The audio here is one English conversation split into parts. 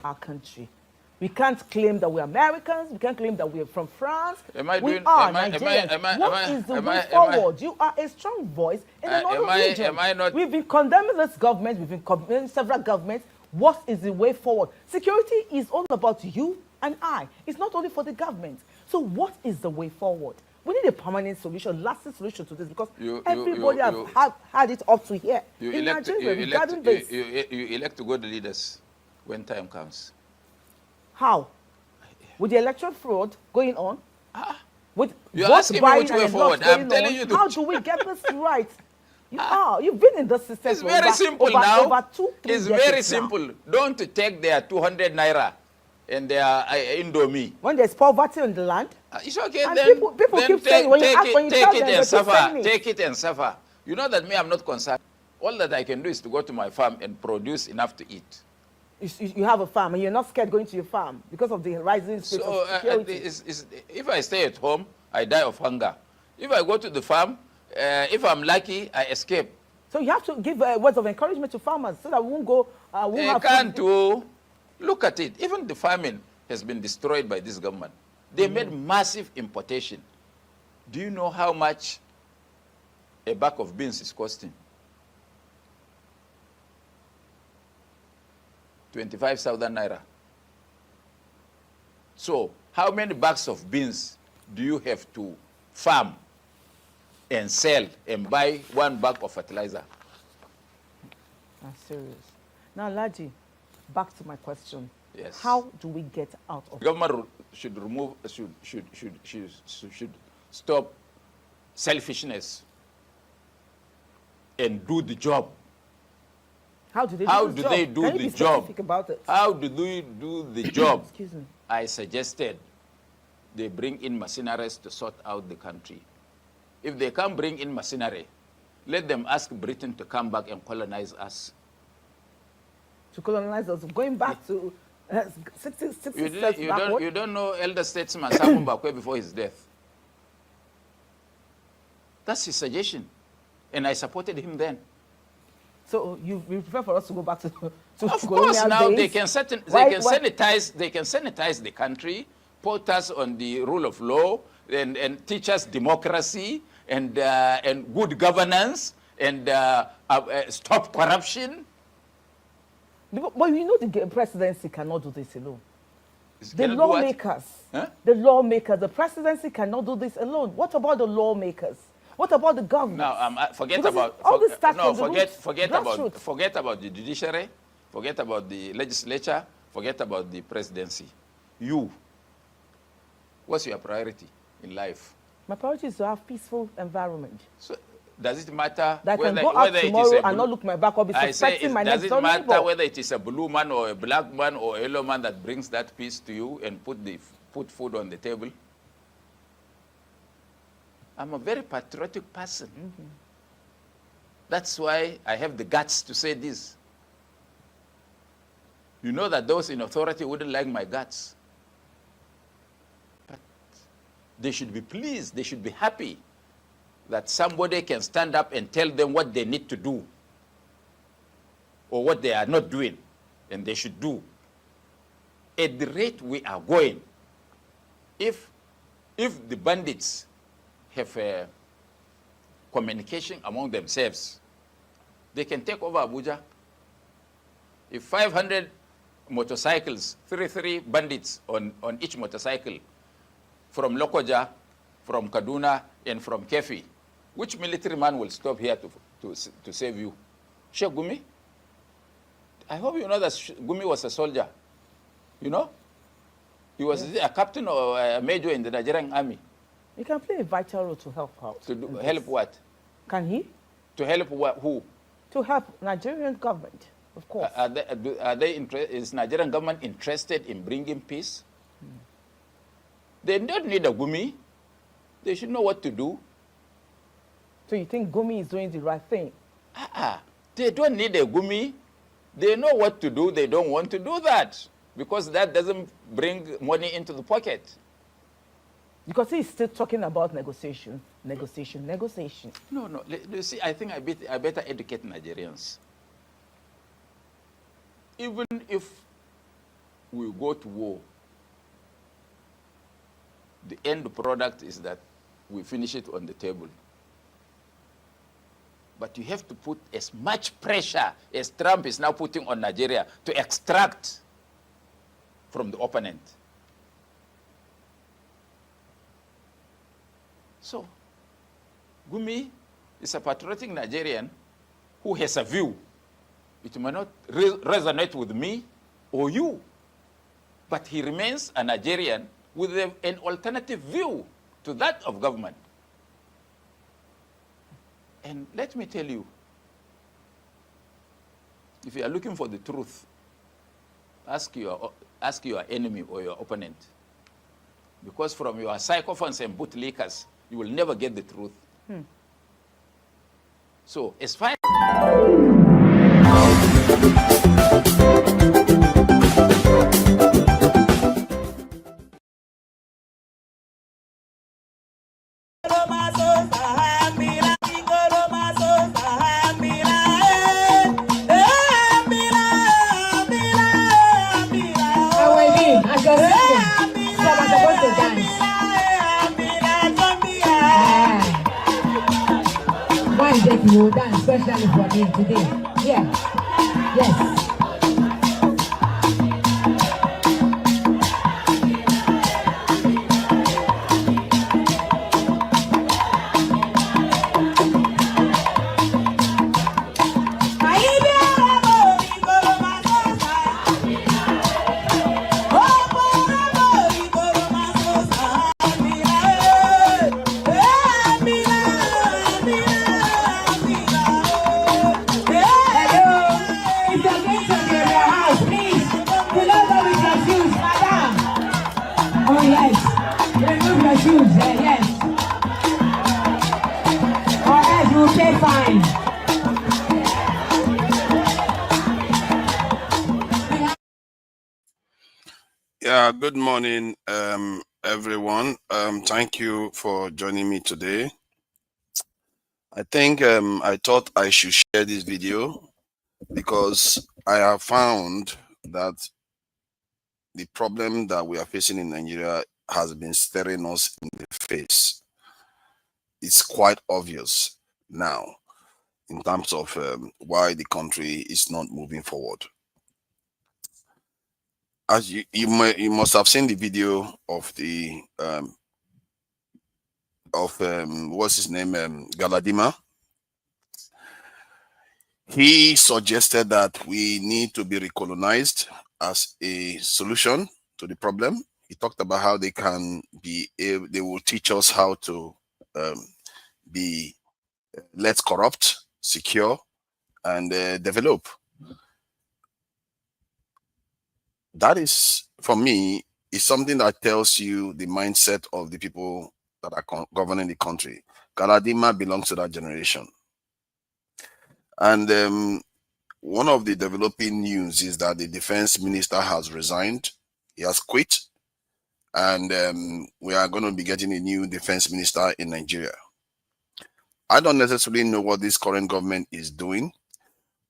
our country. We can't claim that we're Americans. We can't claim that we're from France. Am I we doing, are am I, Nigerians. am I, am I, What am is the I, way am I, forward? You are a strong voice in the northern region. am I not? We've been condemning this government. We've been condemning several governments. What is the way forward? Security is all about you and I. It's not only for the government. So what is the way forward? We need a permanent solution, lasting solution to this, because everybody has had it up to here in Nigeria regarding this. You elect good leaders when time comes. How? With the election fraud going on? With you're asking me which way forward. I'm telling you. How do we get this right? You've been in the system. It's very simple now. Over 2-3 it's very simple. Don't take their 200 naira and their Indomie. When there's poverty in the land, it's okay. and then people keep saying, when you ask, when you tell them, and suffer. Take it and suffer. You know that me, I'm not concerned. All that I can do is to go to my farm and produce enough to eat. You have a farm and you're not scared going to your farm because of the rising state of security. If I stay at home, I die of hunger. If I go to the farm, if I'm lucky, I escape. So you have to give words of encouragement to farmers so that we won't go. They can't do. Look at it. Even the farming has been destroyed by this government. They made massive importation. Do you know how much a bag of beans is costing? 25,000 naira. So, how many bags of beans do you have to farm and sell and buy one bag of fertilizer? That's serious. Now, Laji, back to my question. Yes. How do we get out of government should stop selfishness and do the job. How do they do the job? About it? How do they do the job? Excuse me. I suggested they bring in mercenaries to sort out the country. If they can't bring in mercenary, let them ask Britain to come back and colonize us. To colonize us, going back to 60 you don't know elder statesman Samu Mbakwe before his death. That's his suggestion, and I supported him then. So you prefer for us to go back to of course now days? They can sanitize the country, put us on the rule of law, and teach us democracy and good governance and stop corruption. But you know the presidency cannot do this alone. The lawmakers, the presidency cannot do this alone. What about the lawmakers? What about the government? No, forget about the judiciary, forget about the legislature, forget about the presidency. You, what's your priority in life? My priority is to have peaceful environment. So, does it matter that I can go out tomorrow and not look my back or be suspecting my next door neighbor? Does it matter whether it is a blue man or a black man or a yellow man that brings that peace to you and put food on the table? I'm a very patriotic person. That's why I have the guts to say this. You know that those in authority wouldn't like my guts. But they should be pleased, they should be happy that somebody can stand up and tell them what they need to do or what they are not doing, and they should do. At the rate we are going, if the bandits have a communication among themselves, they can take over Abuja. If 500 motorcycles, 33 bandits on each motorcycle, from Lokoja, from Kaduna, and from Kefi, which military man will stop here to save you? Sheikh Gumi? I hope you know that Gumi was a soldier. You know? He was a captain or a major in the Nigerian army. He can play a vital role to help out. To help what? Can he? To help what? Who? To help Nigerian government, of course. Is Nigerian government interested in bringing peace? They don't need a Gumi. They should know what to do. So you think Gumi is doing the right thing? They don't need a Gumi. They know what to do. They don't want to do that because that doesn't bring money into the pocket. Because he's still talking about negotiation. No. You see, I think I better educate Nigerians. Even if we go to war, the end product is that we finish it on the table. But you have to put as much pressure as Trump is now putting on Nigeria to extract from the opponent. So, Gumi is a patriotic Nigerian who has a view. It may not resonate with me or you, but he remains a Nigerian with an alternative view to that of government. And let me tell you, if you are looking for the truth, ask your enemy or your opponent. Because from your sycophants and bootlickers, you will never get the truth. So, as far you will dance especially for me today. Yeah. Yes. Yeah, good morning, everyone. Thank you for joining me today. I think I thought I should share this video because I have found that the problem that we are facing in Nigeria has been staring us in the face. It's quite obvious now in terms of why the country is not moving forward. As you must have seen the video of the what's his name, Galadima. He suggested that we need to be recolonized as a solution to the problem. He talked about how they can be able, they will teach us how to be less corrupt, secure, and develop. That is, for me, is something that tells you the mindset of the people that are governing the country. Galadima belongs to that generation. And one of the developing news is that the defense minister has resigned. He has quit. And we are going to be getting a new defense minister in Nigeria. I don't necessarily know what this current government is doing.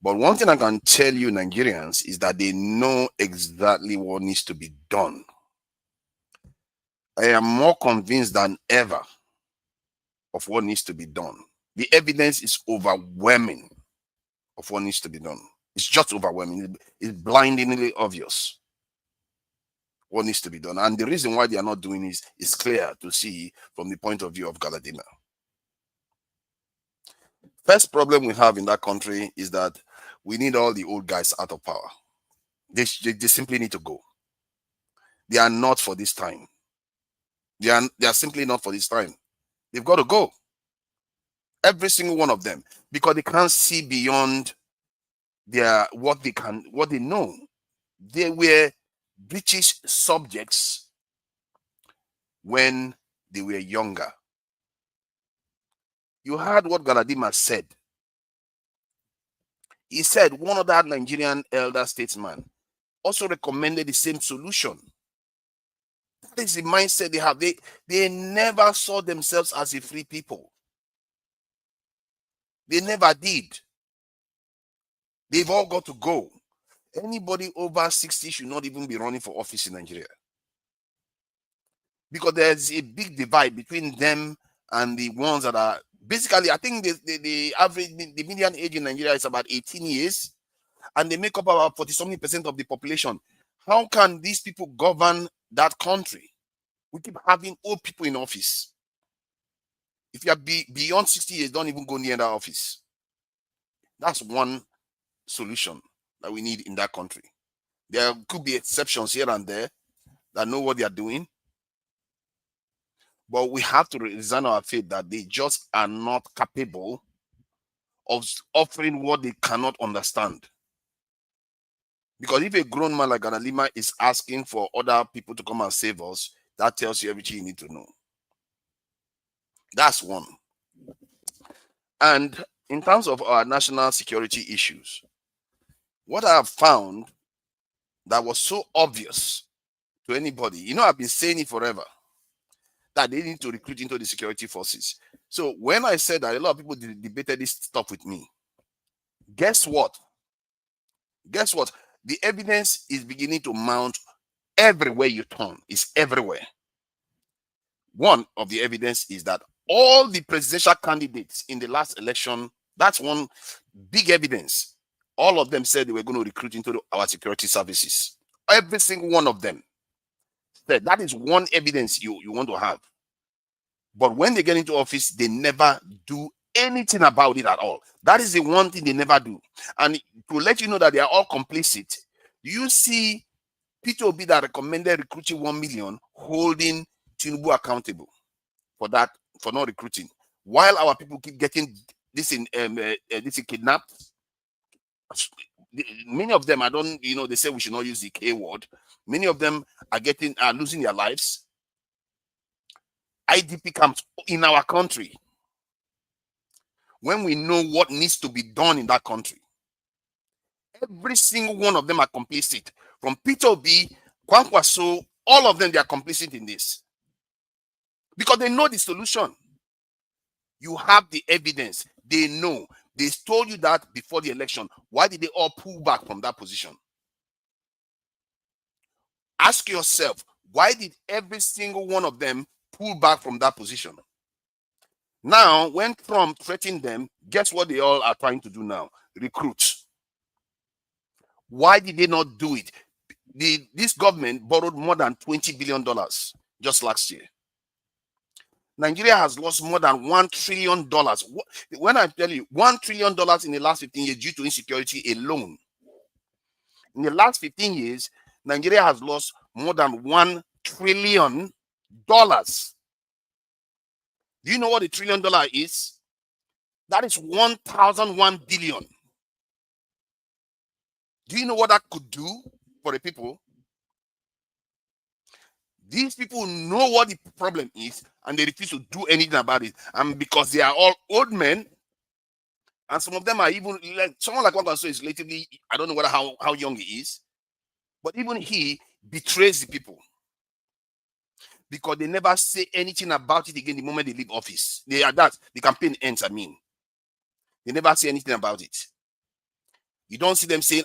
But one thing I can tell you, Nigerians, is that they know exactly what needs to be done. I am more convinced than ever of what needs to be done. The evidence is overwhelming of what needs to be done. It's just overwhelming. It's blindingly obvious what needs to be done. And the reason why they are not doing it is clear to see from the point of view of Galadima. First problem we have in that country is that we need all the old guys out of power. They simply need to go. They are not for this time. They are simply not for this time. They've got to go. Every single one of them, because they can't see beyond what they know. They were British subjects when they were younger. You heard what Galadima said. He said one other Nigerian elder statesman also recommended the same solution. That is the mindset they have. They never saw themselves as a free people. They never did. They've all got to go. Anybody over 60 should not even be running for office in Nigeria. Because there's a big divide between them and the ones that are basically, I think the average, the median age in Nigeria is about 18 years, and they make up about 40-something% of the population. How can these people govern that country? We keep having old people in office. If you are beyond 60 years, don't even go near that office. That's one solution that we need in that country. There could be exceptions here and there that know what they are doing, but we have to resign our faith that they just are not capable of offering what they cannot understand. Because if a grown man like Galadima is asking for other people to come and save us, that tells you everything you need to know. That's one. And in terms of our national security issues, what I have found that was so obvious to anybody, I've been saying it forever, that they need to recruit into the security forces. So when I said that, a lot of people debated this stuff with me. Guess what? The evidence is beginning to mount everywhere you turn. It's everywhere. One of the evidence is that all the presidential candidates in the last election, that's one big evidence. All of them said they were going to recruit into our security services. Every single one of them said that is one evidence you want to have. But when they get into office, they never do anything about it at all. That is the one thing they never do. And to let you know that they are all complicit, you see Peter Obi that recommended recruiting 1 million holding Tinubu accountable for that, for not recruiting, while our people keep getting this kidnapped. Many of them, they say we should not use the K word. Many of them are losing their lives. IDP camps in our country, when we know what needs to be done in that country. Every single one of them are complicit. From Peter Obi, Kwankwaso, all of them, they are complicit in this. Because they know the solution. You have the evidence. They know. They told you that before the election. Why did they all pull back from that position? Ask yourself, why did every single one of them pull back from that position? Now, when Trump threatened them, guess what they all are trying to do now? Recruit. Why did they not do it? This government borrowed more than $20 billion just last year. Nigeria has lost more than $1 trillion. When I tell you $1 trillion in the last 15 years due to insecurity alone, in the last 15 years, Nigeria has lost more than $1 trillion. Do you know what $1 trillion is? That is 1,001 billion. Do you know what that could do for the people? These people know what the problem is, and they refuse to do anything about it. And because they are all old men, and some of them are even like someone like Kwankwaso is relatively, I don't know how young he is, but even he betrays the people because they never say anything about it again the moment they leave office. The campaign ends. They never say anything about it. You don't see them saying,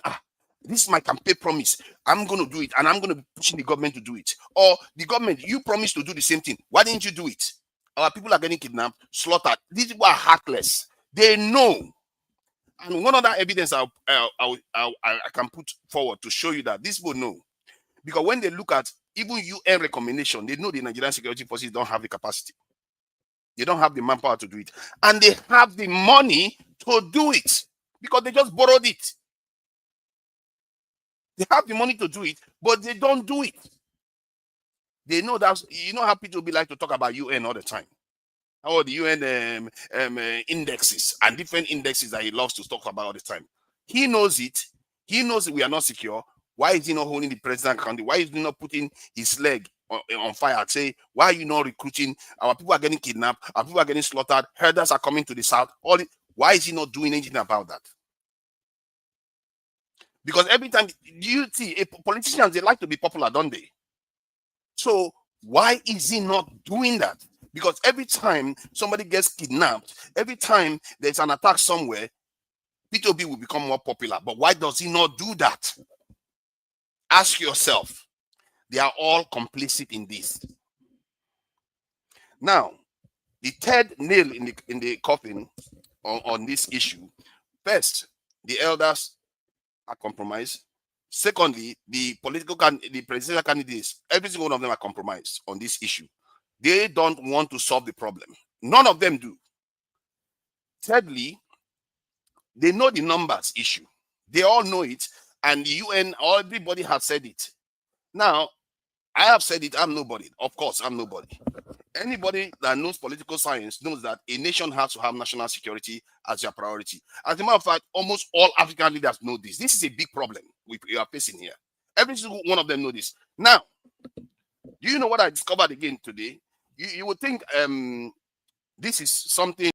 this is my campaign promise. I'm going to do it, and I'm going to be pushing the government to do it. Or the government, you promised to do the same thing. Why didn't you do it? Our people are getting kidnapped, slaughtered. These people are heartless. They know. And one other evidence I can put forward to show you that these people know. Because when they look at even UN recommendation, they know the Nigerian security forces don't have the capacity. They don't have the manpower to do it. And they have the money to do it because they just borrowed it. They have the money to do it, but they don't do it. They know that, how people be like to talk about UN all the time. How the UN indexes and different indexes that he loves to talk about all the time. He knows it. He knows that we are not secure. Why is he not holding the president accountable? Why is he not putting his leg on fire? Say, why are you not recruiting? Our people are getting kidnapped. Our people are getting slaughtered. Herders are coming to the south. Why is he not doing anything about that? Because every time you see politicians, they like to be popular, don't they? So why is he not doing that? Because every time somebody gets kidnapped, every time there's an attack somewhere, Peter Obi will become more popular. But why does he not do that? ask yourself, they are all complicit in this. Now, the third nail in the coffin on this issue, first, the elders are compromised. Secondly, the presidential candidates, every single one of them are compromised on this issue. They don't want to solve the problem. None of them do. Thirdly, they know the numbers issue. They all know it, and the UN, everybody has said it. Now, I have said it, I'm nobody. Of course, I'm nobody. Anybody that knows political science knows that a nation has to have national security as their priority. As a matter of fact, almost all African leaders know this. This is a big problem we are facing here. Every single one of them know this. Now, do you know what I discovered again today? You would think this is something,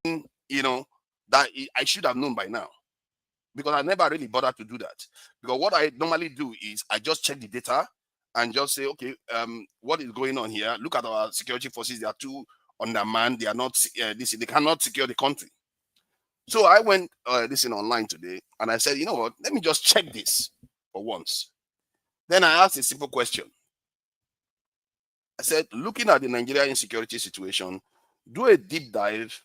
that I should have known by now, because I never really bothered to do that. Because what I normally do is I just check the data and just say, okay, what is going on here? Look at our security forces. They are too undermanned. They are not, they cannot secure the country. So I went online today and I said, you know what? Let me just check this for once. Then I asked a simple question. I said, looking at the Nigeria insecurity situation, do a deep dive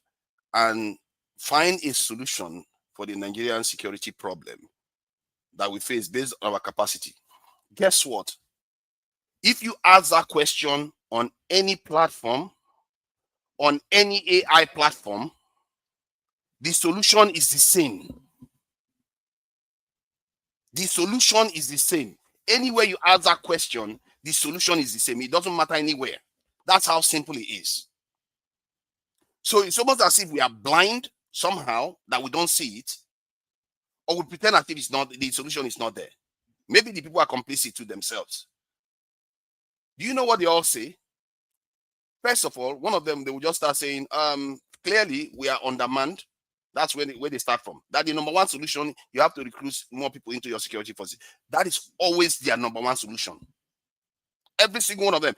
and find a solution for the Nigerian security problem that we face based on our capacity. Guess what? If you ask that question on any platform, on any AI platform, the solution is the same. The solution is the same. Anywhere you ask that question, the solution is the same. It doesn't matter anywhere. That's how simple it is. So it's almost as if we are blind somehow, that we don't see it, or we pretend as if it's not, the solution is not there. Maybe the people are complicit to themselves. Do you know what they all say? First of all, one of them, they will just start saying, clearly we are undermanned. That's where they start from. That the number one solution, you have to recruit more people into your security forces. That is always their number one solution. Every single one of them.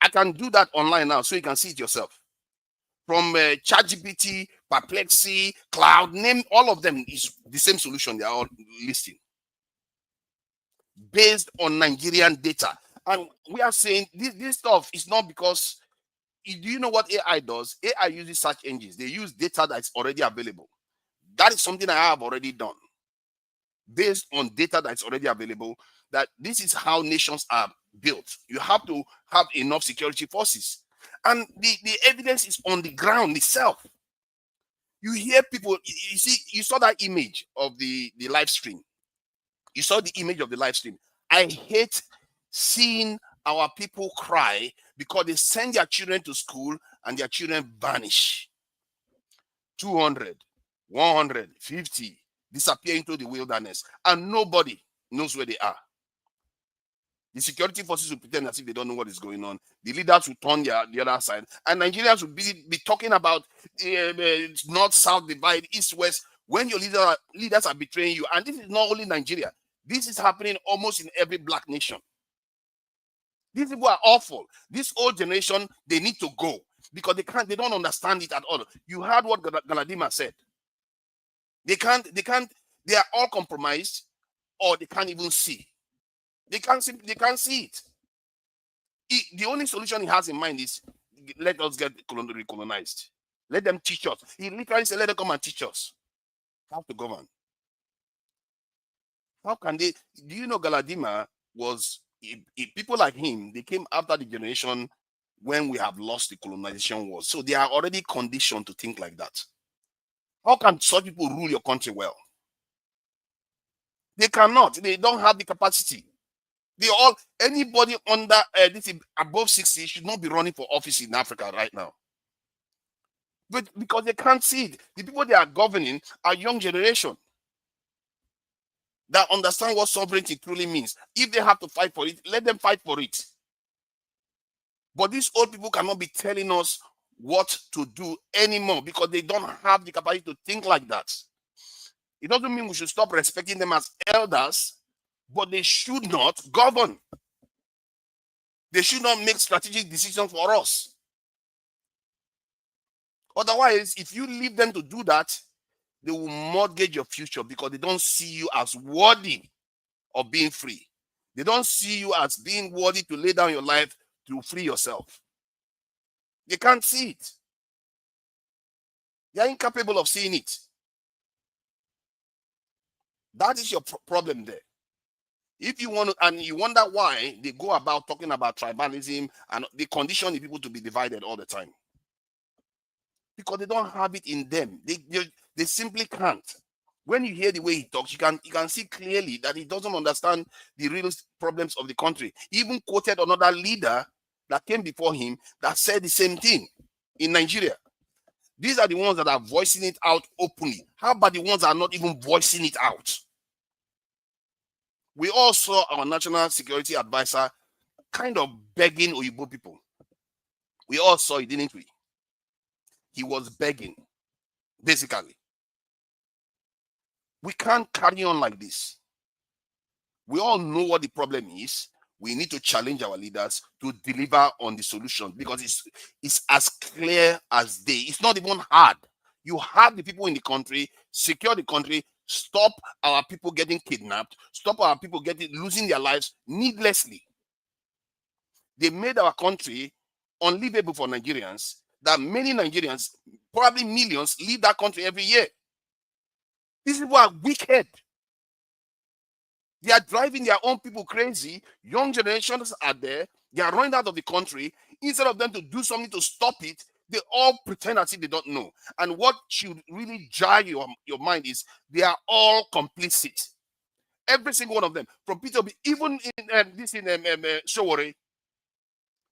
I can do that online now, so you can see it yourself. From ChatGPT, Perplexity, Cloud, name all of them is the same solution. They are all listing based on Nigerian data. And we are saying this stuff is not because, do you know what AI does? AI uses search engines. They use data that's already available. That is something I have already done. Based on data that's already available, that this is how nations are built. You have to have enough security forces. And the evidence is on the ground itself. You hear people, you see, you saw that image of the live stream. You saw the image of the live stream. I hate seeing our people cry because they send their children to school and their children vanish. 200, 150 disappear into the wilderness and nobody knows where they are. The security forces will pretend as if they don't know what is going on. The leaders will turn the other side, and Nigerians will be talking about north-south divide, east-west, when your leaders are betraying you. And this is not only Nigeria. This is happening almost in every black nation. These people are awful. This old generation, they need to go because they don't understand it at all. You heard what Galadima said. They are all compromised, or they can't even see. They can't see it. The only solution he has in mind is, let us get recolonized. Let them teach us. He literally said, let them come and teach us how to govern. How can they? Do you know Galadima was, people like him, they came after the generation when we have lost the colonization wars. So they are already conditioned to think like that. How can such people rule your country well? They cannot. They don't have the capacity. Anybody under above 60 should not be running for office in Africa right now. But because they can't see it. The people they are governing are young generation that understand what sovereignty truly means. If they have to fight for it, let them fight for it. But these old people cannot be telling us what to do anymore because they don't have the capacity to think like that. It doesn't mean we should stop respecting them as elders, but they should not govern. They should not make strategic decisions for us. Otherwise, if you leave them to do that, they will mortgage your future because they don't see you as worthy of being free. They don't see you as being worthy to lay down your life to free yourself. They can't see it. They are incapable of seeing it. That is your problem there. If you want to, and you wonder why they go about talking about tribalism and they condition the people to be divided all the time. Because they don't have it in them. They simply can't. When you hear the way he talks, you can see clearly that he doesn't understand the real problems of the country. He even quoted another leader that came before him that said the same thing in Nigeria. These are the ones that are voicing it out openly. How about the ones that are not even voicing it out? We all saw our national security advisor kind of begging Oyibo people. We all saw it, didn't we? He was begging, basically. We can't carry on like this. We all know what the problem is. We need to challenge our leaders to deliver on the solution because it's as clear as day. It's not even hard. You have the people in the country, secure the country, stop our people getting kidnapped, stop our people losing their lives needlessly. They made our country unlivable for Nigerians, that many Nigerians, probably millions, leave that country every year. These people are wicked. They are driving their own people crazy. Young generations are there. They are running out of the country. Instead of them to do something to stop it, they all pretend as if they don't know. And what should really jar your mind is they are all complicit. Every single one of them. From Peter, even in Showore,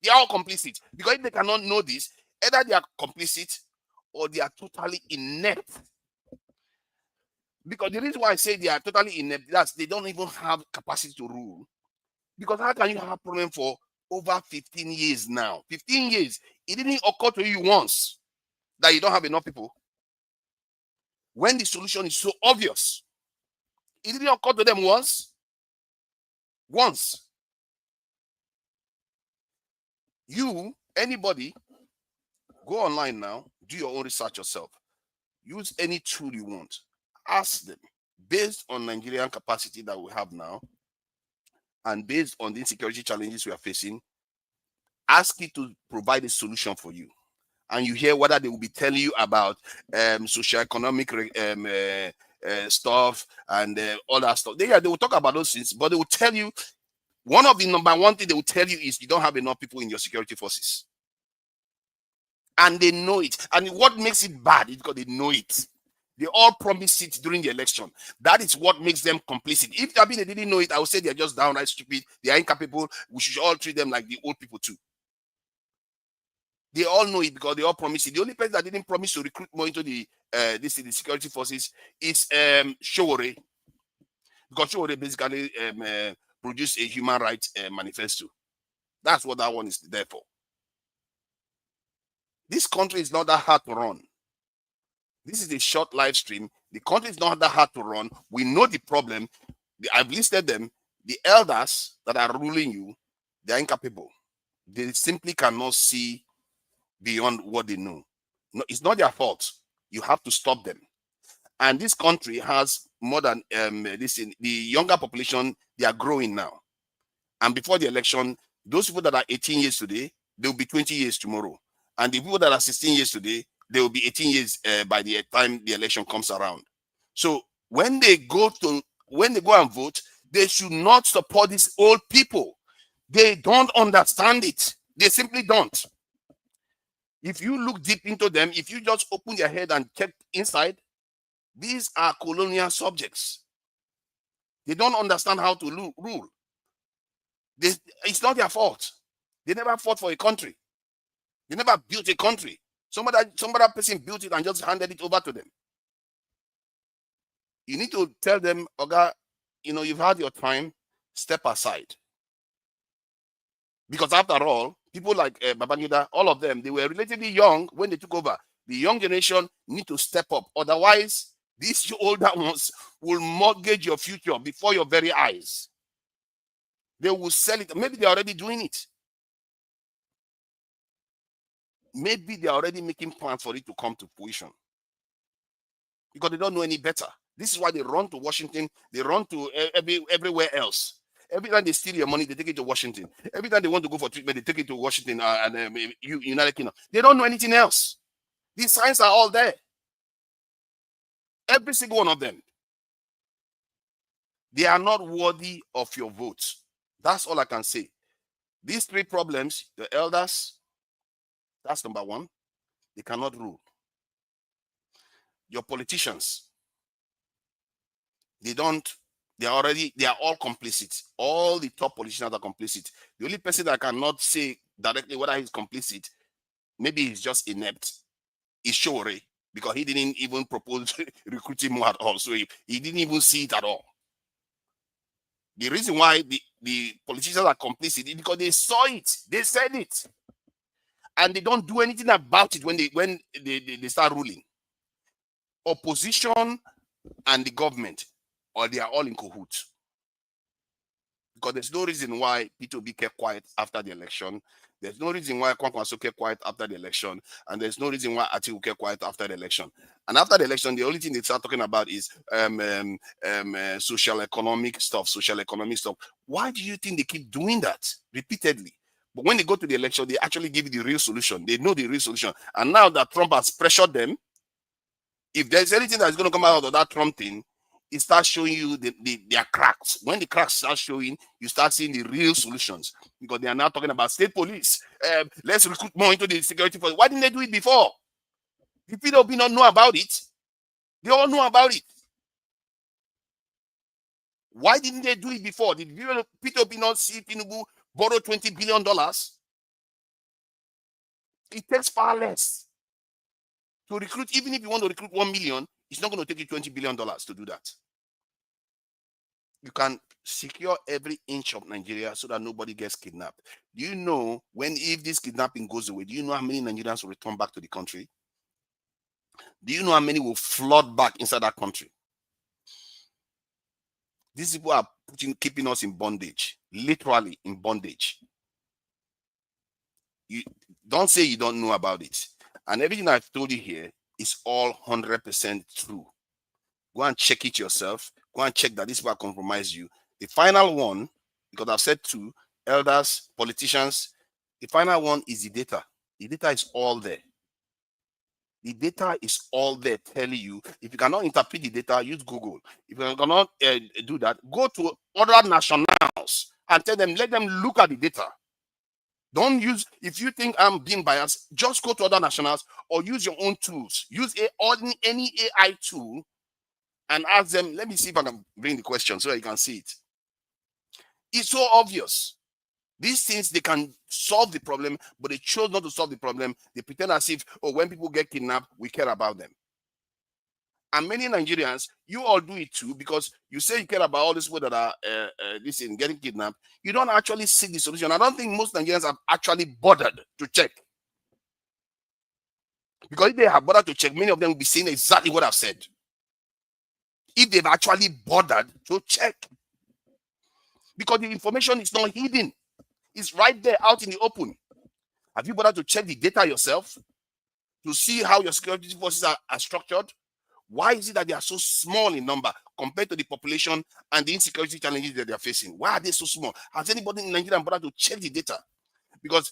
they are all complicit. Because if they cannot know this, either they are complicit or they are totally inept. Because the reason why I say they are totally inept, that's they don't even have capacity to rule. Because how can you have a problem for over 15 years now? 15 years. It didn't occur to you once that you don't have enough people. When the solution is so obvious, it didn't occur to them once. Once. You, anybody, go online now, do your own research yourself. Use any tool you want. Ask them, based on Nigerian capacity that we have now, and based on the insecurity challenges we are facing, ask it to provide a solution for you. And you hear whether they will be telling you about socio-economic stuff and all that stuff. They will talk about those things, but they will tell you, one of the number one thing they will tell you is you don't have enough people in your security forces. And they know it. And what makes it bad is because they know it. They all promise it during the election. That is what makes them complicit. If they didn't know it, I would say they're just downright stupid. They are incapable. We should all treat them like the old people too. They all know it because they all promise it. The only person that didn't promise to recruit more into the security forces is Showore. Because Showore basically produced a human rights manifesto. That's what that one is there for. This country is not that hard to run. This is a short live stream. The country is not that hard to run. We know the problem. I've listed them. The elders that are ruling you, they are incapable. They simply cannot see beyond what they know. No, it's not their fault. You have to stop them. And this country has more than the younger population, they are growing now. And before the election, those people that are 18 years today, they will be 20 years tomorrow. And the people that are 16 years today, they will be 18 years by the time the election comes around. So when they go and vote, they should not support these old people. They don't understand it. They simply don't. If you look deep into them, if you just open your head and check inside, these are colonial subjects. They don't understand how to rule. It's not their fault. They never fought for a country. They never built a country. Some other person built it and just handed it over to them. You need to tell them, Oga, you've had your time, step aside. Because after all, people like Babangida, all of them, they were relatively young when they took over. The young generation need to step up. Otherwise, these older ones will mortgage your future before your very eyes. They will sell it. Maybe they're already doing it. Maybe they're already making plans for it to come to fruition. Because they don't know any better. This is why they run to Washington. They run to everywhere else. Every time they steal your money, they take it to Washington. Every time they want to go for treatment, they take it to Washington and United Kingdom. They don't know anything else. These signs are all there. Every single one of them. They are not worthy of your vote. That's all I can say. These three problems, the elders, that's number one. They cannot rule. Your politicians, they are all complicit. All the top politicians are complicit. The only person that cannot say directly whether he's complicit, maybe he's just inept, is Shore, because he didn't even propose recruiting more at all. So he didn't even see it at all. The reason why the politicians are complicit is because they saw it, they said it, and they don't do anything about it when they start ruling. Opposition and the government, or they are all in cahoots. Because there's no reason why P2B kept quiet after the election. There's no reason why Kwankwaso kept quiet after the election. And there's no reason why Atiku kept quiet after the election. And after the election, the only thing they start talking about is social economic stuff. Why do you think they keep doing that repeatedly? But when they go to the election, they actually give you the real solution. They know the real solution. And now that Trump has pressured them, if there's anything that's going to come out of that Trump thing, it starts showing you their cracks. When the cracks start showing, you start seeing the real solutions, because they are now talking about state police. Let's recruit more into the security force. Why didn't they do it before? Did people not know about it? They all know about it. Why didn't they do it before? Did Peter Obi not see Tinubu borrow $20 billion? It takes far less to recruit. Even if you want to recruit 1 million, it's not going to take you $20 billion to do that. You can secure every inch of Nigeria so that nobody gets kidnapped. Do you know if this kidnapping goes away, do you know how many Nigerians will return back to the country? Do you know how many will flood back inside that country? These people are keeping us in bondage, literally in bondage. You don't say you don't know about it. And everything I've told you here is all 100% true. Go and check it yourself. Go and check that this will compromise you. The final one, because I've said two, elders, politicians, the final one is the data. The data is all there. The data is all there telling you. If you cannot interpret the data, use Google. If you cannot do that, go to other nationals and tell them, let them look at the data. Don't use, if you think I'm being biased, just go to other nationals or use your own tools. Use any AI tool and ask them. Let me see if I can bring the question so that you can see it. It's so obvious. These things, they can solve the problem, but they chose not to solve the problem. They pretend as if, oh, when people get kidnapped, we care about them. And many Nigerians, you all do it too, because you say you care about all these people that are getting kidnapped. You don't actually see the solution. I don't think most Nigerians have actually bothered to check. Because if they have bothered to check, many of them will be saying exactly what I've said. If they've actually bothered to check. Because the information is not hidden. It's right there out in the open. Have you bothered to check the data yourself? To see how your security forces are structured? Why is it that they are so small in number compared to the population and the insecurity challenges that they are facing? Why are they so small? Has anybody in Nigeria bothered to check the data? Because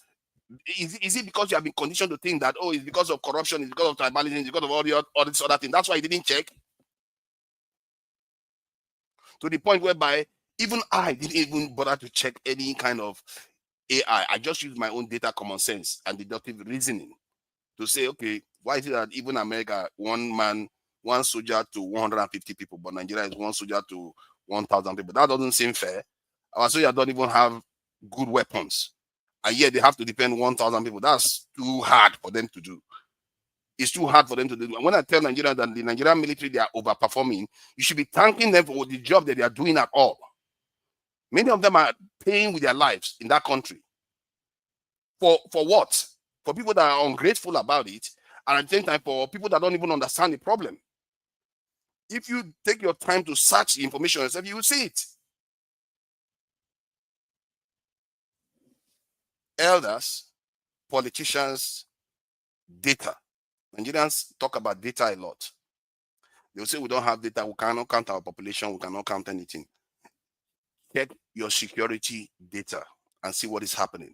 is it because you have been conditioned to think that, oh, it's because of corruption, it's because of tribalism, it's because of all this other thing? That's why you didn't check? To the point whereby even I didn't even bother to check any kind of AI. I just used my own data, common sense, and deductive reasoning to say, okay, why is it that even America, one soldier to 150 people, but Nigeria is one soldier to 1,000 people? That doesn't seem fair. Our soldiers don't even have good weapons, and yet they have to depend 1,000 people. That's too hard for them to do. It's too hard for them to do. And when I tell Nigeria that the Nigerian military, they are overperforming, you should be thanking them for the job that they are doing at all. Many of them are paying with their lives in that country. For what? For people that are ungrateful about it, and at the same time for people that don't even understand the problem. If you take your time to search the information yourself, you will see it. Elders, politicians, data. Nigerians talk about data a lot. They'll say we don't have data, we cannot count our population, we cannot count anything. check your security data and see what is happening.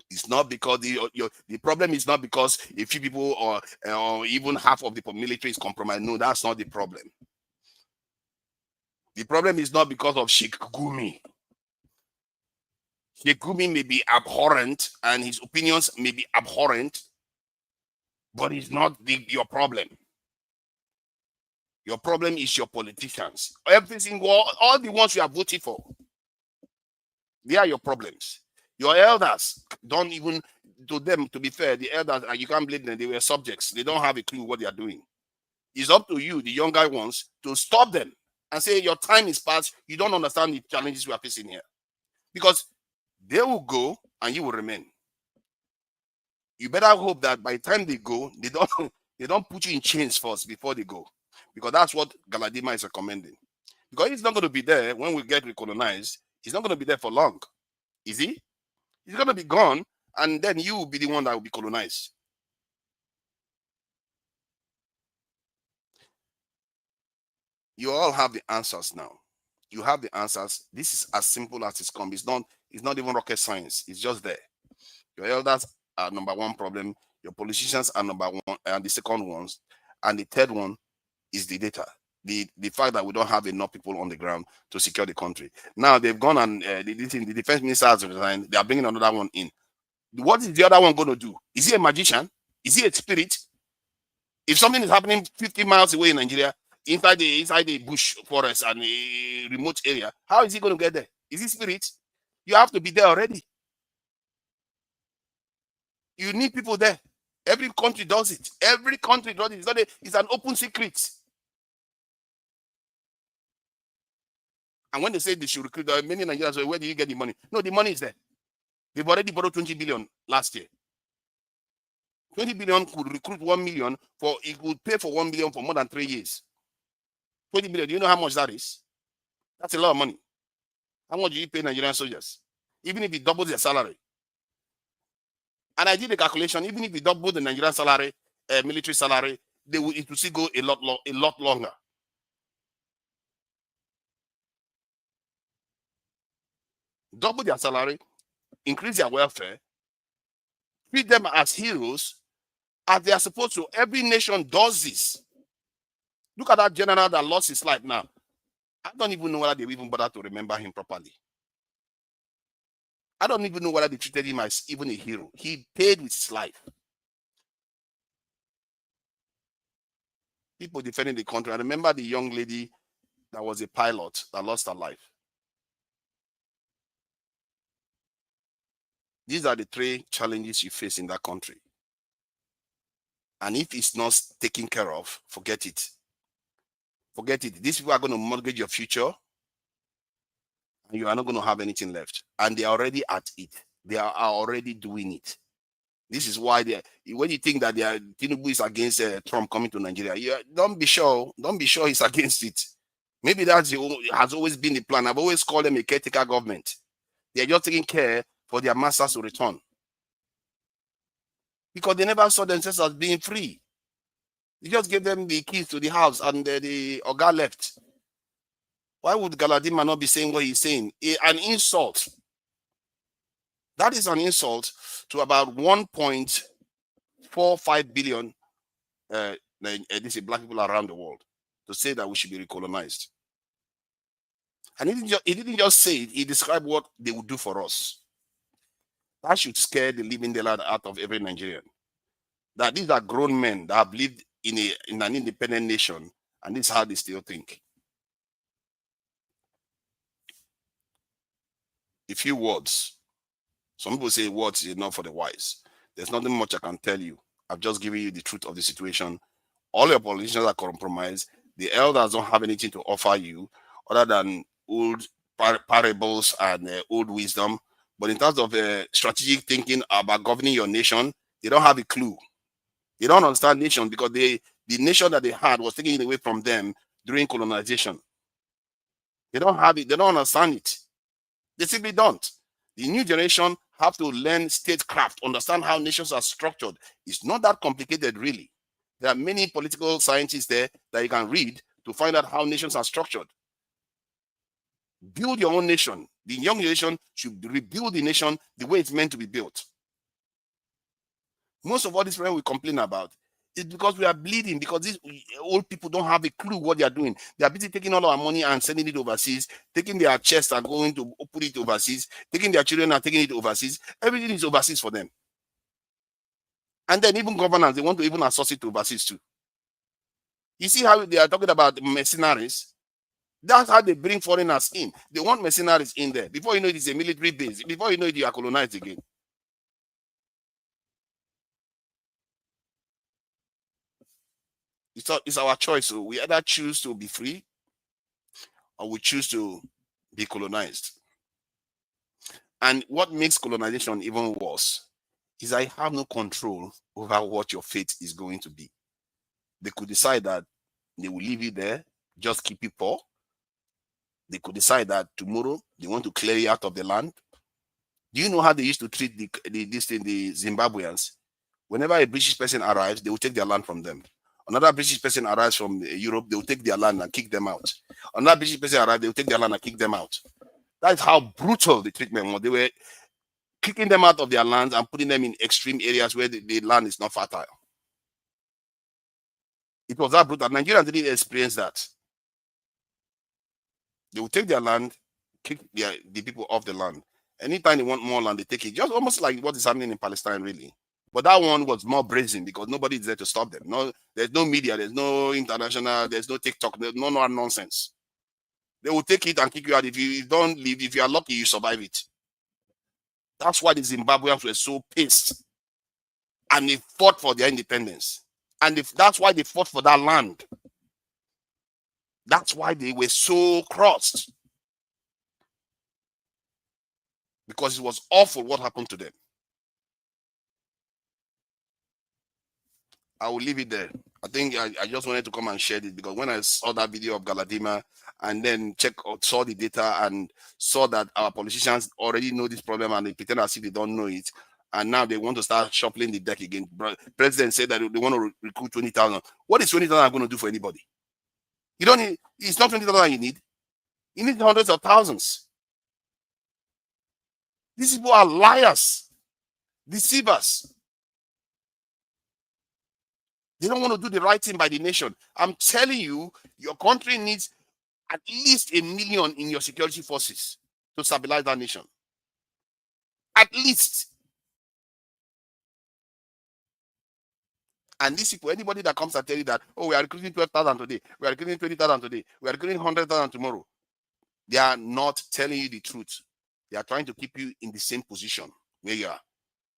It's not because the problem is not because a few people or even half of the military is compromised. No, that's not the problem. The problem is not because of Sheikh Gumi. Sheikh Gumi may be abhorrent and his opinions may be abhorrent, but it's not your problem. Your problem is your politicians. Everything, all the ones you have voted for, they are your problems. Your elders don't even, to them, to be fair, the elders, you can't blame them, they were subjects. They don't have a clue what they are doing. It's up to you, the younger ones, to stop them and say, your time is past. You don't understand the challenges we are facing here. Because they will go and you will remain. You better hope that by the time they go, they don't put you in chains first before they go. Because that's what Galadima is recommending. Because he's not going to be there when we get recolonized. He's not going to be there for long. Is he? He's going to be gone, and then you will be the one that will be colonized. You all have the answers now. You have the answers. This is as simple as it's come. It's not even rocket science. It's just there. Your elders are number one problem. Your politicians are number one, and the second ones. And the third one is the data. The fact that we don't have enough people on the ground to secure the country. Now they've gone and the defense minister has resigned. They are bringing another one in. What is the other one going to do? Is he a magician? Is he a spirit? If something is happening 50 miles away in Nigeria, inside the bush forest and a remote area, how is he going to get there? Is he spirit? You have to be there already. You need people there. Every country does it. Every country does it. It's an open secret. And when they say they should recruit, many Nigerians say, where do you get the money? No, the money is there. They've already borrowed 20 billion last year. 20 billion could recruit 1 million it would pay for 1 million for more than 3 years. 20 billion, do you know how much that is? That's a lot of money. How much do you pay Nigerian soldiers? Even if it doubles their salary. And I did a calculation, even if you double the Nigerian salary, military salary, it will still go a lot longer. Double their salary, increase their welfare, treat them as heroes, as they are supposed to. Every nation does this. Look at that general that lost his life now. I don't even know whether they even bother to remember him properly. I don't even know whether they treated him as even a hero. He paid with his life. People defending the country. I remember the young lady that was a pilot that lost her life. These are the 3 challenges you face in that country. And if it's not taken care of, forget it. Forget it. These people are going to mortgage your future, and you are not going to have anything left. And they are already at it. They are already doing it. This is why when you think that Tinubu is against Trump coming to Nigeria, don't be sure. Don't be sure he's against it. Maybe that has always been the plan. I've always called them a caretaker government. They are just taking care for their masters to return. Because they never saw themselves as being free. They just gave them the keys to the house and the Oga left. Why would Galadima not be saying what he's saying? An insult. That is an insult to about 1.45 billion black people around the world to say that we should be recolonized. And he didn't just say it, he described what they would do for us. That should scare the living daylight out of every Nigerian. That these are grown men that have lived in an independent nation, and this is how they still think. A few words. Some people say words is enough for the wise. There's nothing much I can tell you. I've just given you the truth of the situation. All your politicians are compromised. The elders don't have anything to offer you other than old parables and old wisdom. But in terms of strategic thinking about governing your nation, they don't have a clue. They don't understand nation because the nation that they had was taken away from them during colonization. They don't have it. They don't understand it. They simply don't. The new generation have to learn statecraft, understand how nations are structured. It's not that complicated, really. There are many political scientists there that you can read to find out how nations are structured. Build your own nation. The young nation should rebuild the nation the way it's meant to be built. Most of all this we complain about is because we are bleeding, because these old people don't have a clue what they are doing. They are busy taking all our money and sending it overseas, taking their chest and going to put it overseas, taking their children and taking it overseas. Everything is overseas for them. And then even governance, they want to even outsource it to overseas too. You see how they are talking about mercenaries? That's how they bring foreigners in. They want mercenaries in there. Before you know it, it's a military base. Before you know it, you are colonized again. It's our choice. So we either choose to be free or we choose to be colonized. And what makes colonization even worse is I have no control over what your fate is going to be. They could decide that they will leave you there, just keep you poor. They could decide that tomorrow they want to clear you out of the land. Do you know how they used to treat the Zimbabweans? Whenever a British person arrives, they will take their land from them. Another British person arrives from Europe, they will take their land and kick them out. Another British person arrives, they will take their land and kick them out. That's how brutal the treatment was. They were kicking them out of their lands and putting them in extreme areas where the land is not fertile. It was that brutal. Nigerians didn't experience that. They will take their land, kick the people off the land. Anytime they want more land, they take it. Just almost like what is happening in Palestine, really. But that one was more brazen because nobody is there to stop them. No, there's no media, there's no international, there's no TikTok, there's no nonsense. They will take it and kick you out. If you don't leave, if you are lucky, you survive it. That's why the Zimbabweans were so pissed. And they fought for their independence. And that's why they fought for that land. That's why they were so crossed. Because it was awful what happened to them. I will leave it there. I think I just wanted to come and share it because when I saw that video of Galadima and then saw the data and saw that our politicians already know this problem and they pretend as if they don't know it, and now they want to start shuffling the deck again. President said that they want to recruit 20,000. What is 20,000 going to do for anybody? You don't need. It's not 20,000 you need. You need hundreds of thousands. These people are liars, deceivers. They don't want to do the right thing by the nation. I'm telling you, your country needs at least 1 million in your security forces to stabilize that nation. At least. And these people, anybody that comes and tell you that, oh, we are recruiting 12,000 today, we are recruiting 20,000 today, we are recruiting 100,000 tomorrow, they are not telling you the truth. They are trying to keep you in the same position where you are.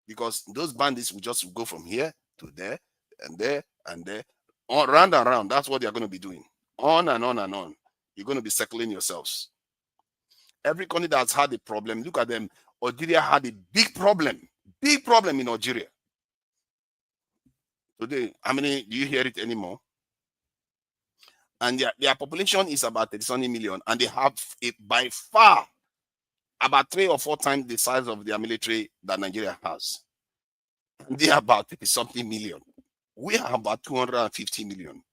Because those bandits will just go from here to there and there and there, on, round and round. That's what they're going to be doing. On and on and on. You're going to be circling yourselves. Every country that's had a problem, look at them. Algeria had a big problem in Algeria. Today, how many do you hear it anymore? And their population is about 30 million, and they have by far about 3 or 4 times the size of their military that Nigeria has. And they are about 30-something million. We are about 250 million.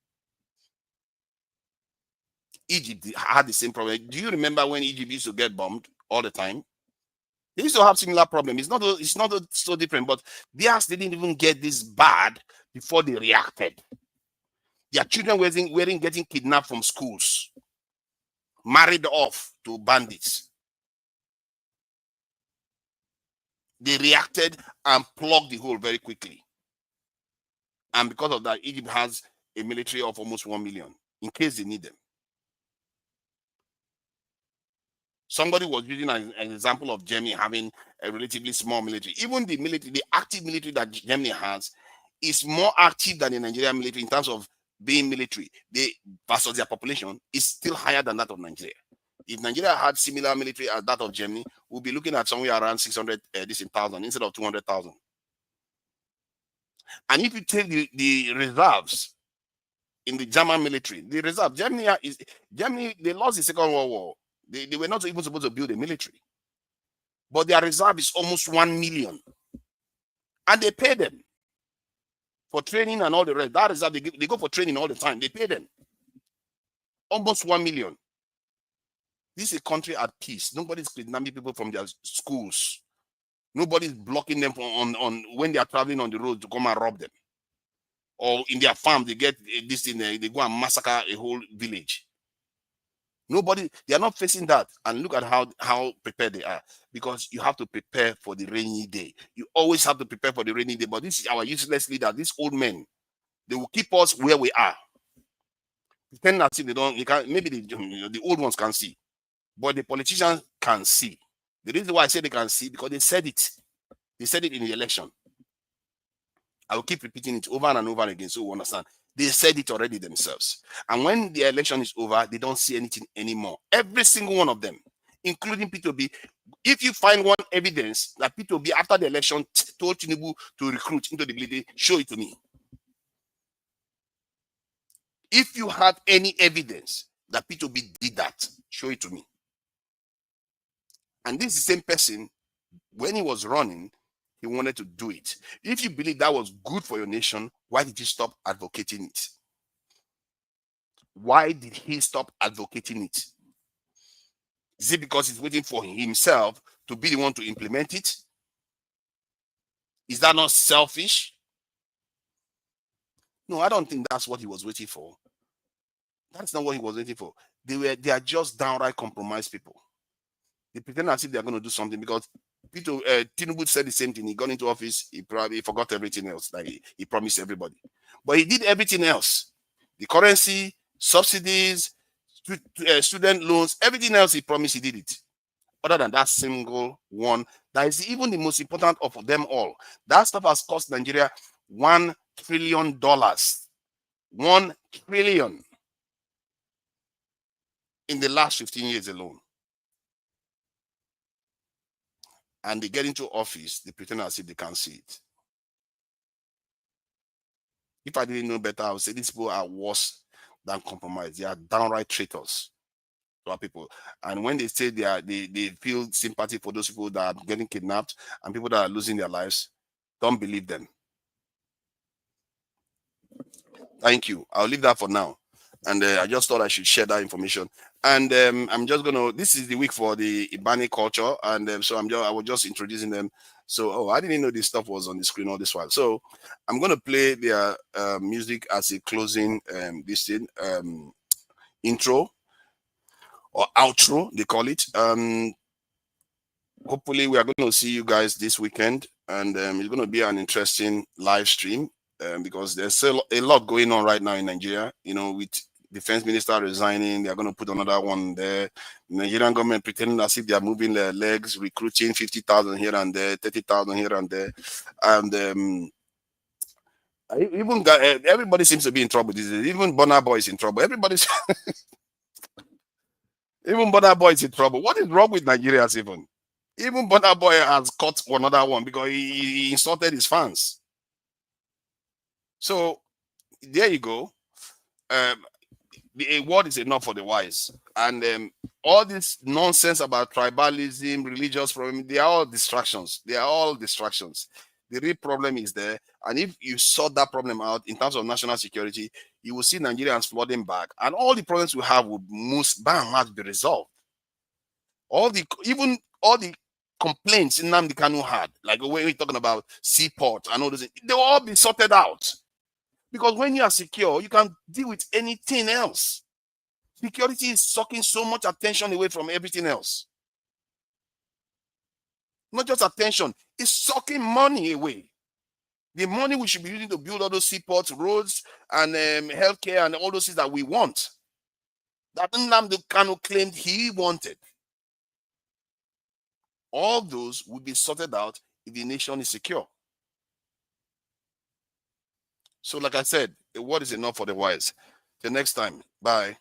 Egypt had the same problem. Do you remember when Egypt used to get bombed all the time? They used to have similar problem. It's not so different, but theirs didn't even get this bad before they reacted. Their children weren't getting kidnapped from schools, married off to bandits. They reacted and plugged the hole very quickly. And because of that, Egypt has a military of almost 1 million in case they need them. Somebody was using an example of Germany having a relatively small military. Even the active military that Germany has is more active than the Nigerian military in terms of being military. They versus their population is still higher than that of Nigeria. If Nigeria had similar military as that of Germany, we'll be looking at somewhere around 600,000 instead of 200,000. And if you take the reserves in the German military, the reserve, Germany, they lost the Second World War. They were not even supposed to build a military. But their reserve is almost 1 million. And they pay them for training and all the rest. That reserve, they go for training all the time. They pay them almost 1 million. This is a country at peace. Nobody's kidnapping people from their schools. Nobody's blocking them on when they are traveling on the road to come and rob them. Or in their farm, they get this thing, they go and massacre a whole village. Nobody, they are not facing that. And look at how prepared they are. Because you have to prepare for the rainy day. You always have to prepare for the rainy day. But this is our useless leader, these old men. They will keep us where we are. Pretend that they don't, maybe the old ones can see. But the politicians can see. The reason why I say they can see, because they said it. They said it in the election. I will keep repeating it over and over again so we understand. They said it already themselves. And when the election is over, they don't see anything anymore. Every single one of them, including P2B. If you find one evidence that P2B, after the election, told Tinubu to recruit into the military, show it to me. If you have any evidence that P2B did that, show it to me. And this is the same person, when he was running, he wanted to do it. If you believe that was good for your nation, why did you stop advocating it? Why did he stop advocating it? Is it because he's waiting for himself to be the one to implement it? Is that not selfish? No, I don't think that's what he was waiting for. That's not what he was waiting for. They are just downright compromised people. They pretend as if they're going to do something because Tinubu said the same thing. He got into office, he probably forgot everything else that he promised everybody. But he did everything else. The currency, subsidies, student loans, everything else he promised, he did it. Other than that single one, that is even the most important of them all. That stuff has cost Nigeria $1 trillion. $1 trillion in the last 15 years alone. And they get into office, they pretend as if they can't see it. If I didn't know better, I would say these people are worse than compromise. They are downright traitors to our people. And when they say they feel sympathy for those people that are getting kidnapped and people that are losing their lives, don't believe them. Thank you. I'll leave that for now. And I just thought I should share that information. And I'm just gonna. This is the week for the Ibani culture, and so I was just introducing them. So, I didn't know this stuff was on the screen all this while. So, I'm gonna play their music as a closing intro or outro, they call it. Hopefully, we are going to see you guys this weekend, and it's going to be an interesting live stream because there's still a lot going on right now in Nigeria. You know, with defense minister resigning, they're going to put another one there. Nigerian government pretending as if they are moving their legs, recruiting 50,000 here and there, 30,000 here and there, and even everybody seems to be in trouble. Even Burna Boy is in trouble. Everybody's even Burna Boy is in trouble. What is wrong with Nigerians? Even Burna Boy has caught another one because he insulted his fans. So there you go. The word is enough for the wise, and all this nonsense about tribalism, religious problem, they are all distractions. They are all distractions. The real problem is there, and if you sort that problem out in terms of national security, you will see Nigerians flooding back, and all the problems we have will most by and large be resolved. All the complaints in Nnamdi Kanu had, like when we're talking about seaport and all those, they will all be sorted out. Because when you are secure, you can deal with anything else. Security is sucking so much attention away from everything else. Not just attention, it's sucking money away. The money we should be using to build all those seaports, roads, and healthcare, and all those things that we want. That Nnamdi Kanu claimed he wanted. All those will be sorted out if the nation is secure. So, like I said, the word is enough for the wise. Till next time. Bye.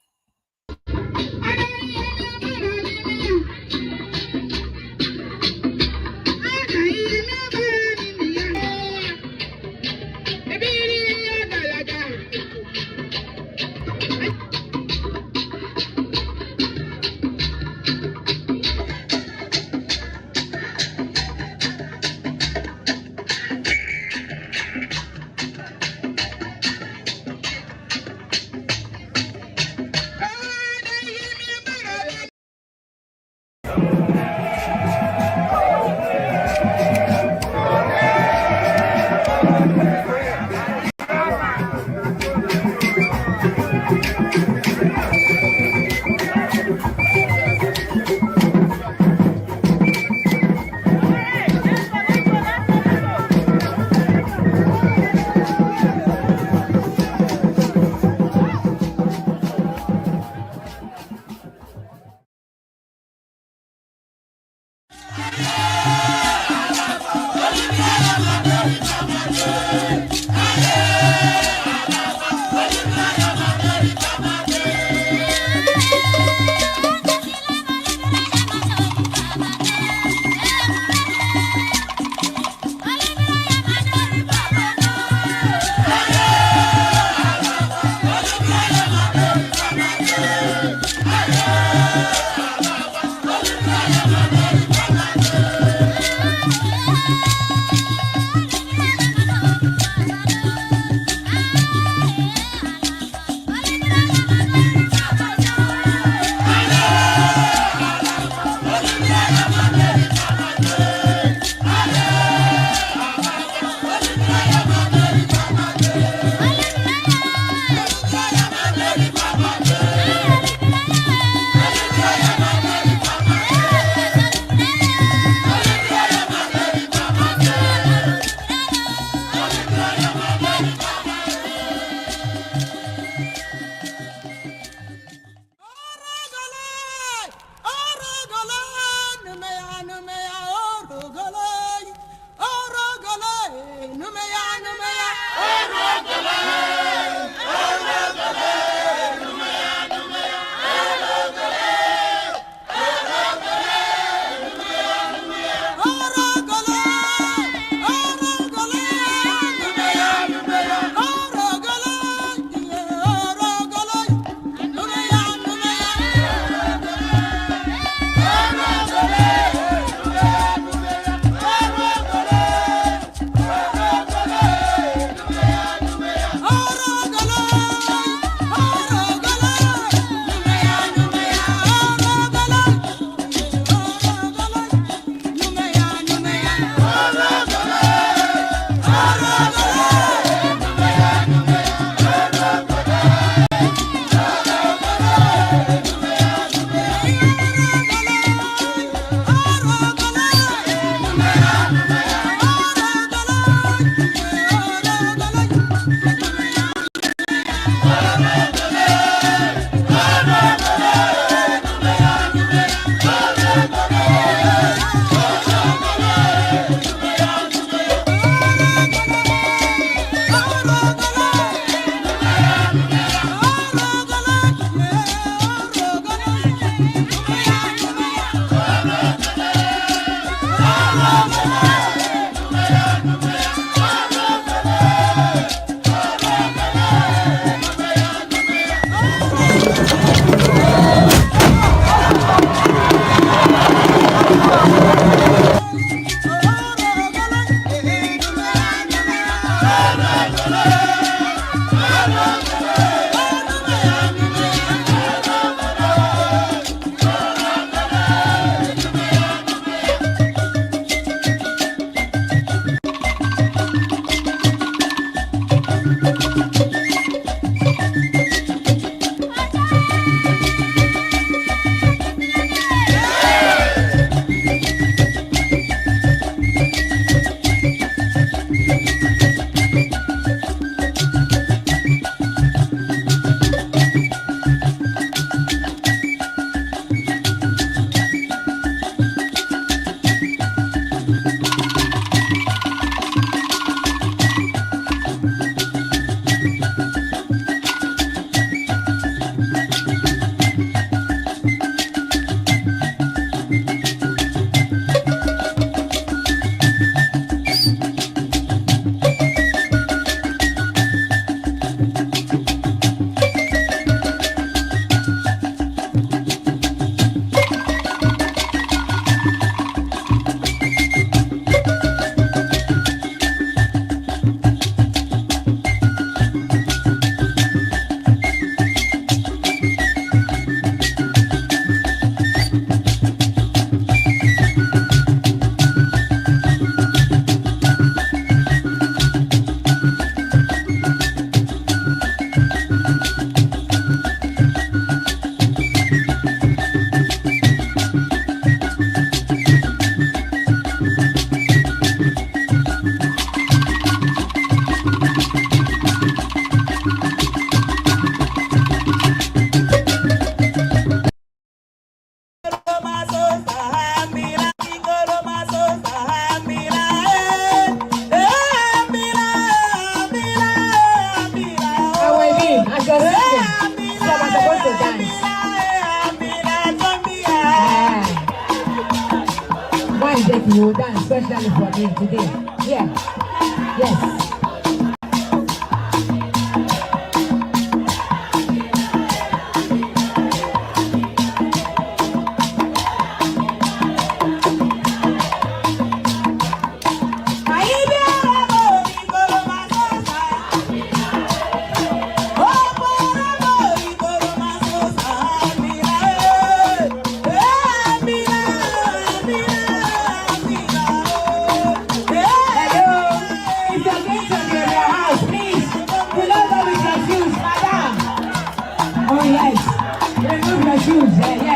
music you dance especially for me today. Yeah. Yes. Oh yes, remove your shoes.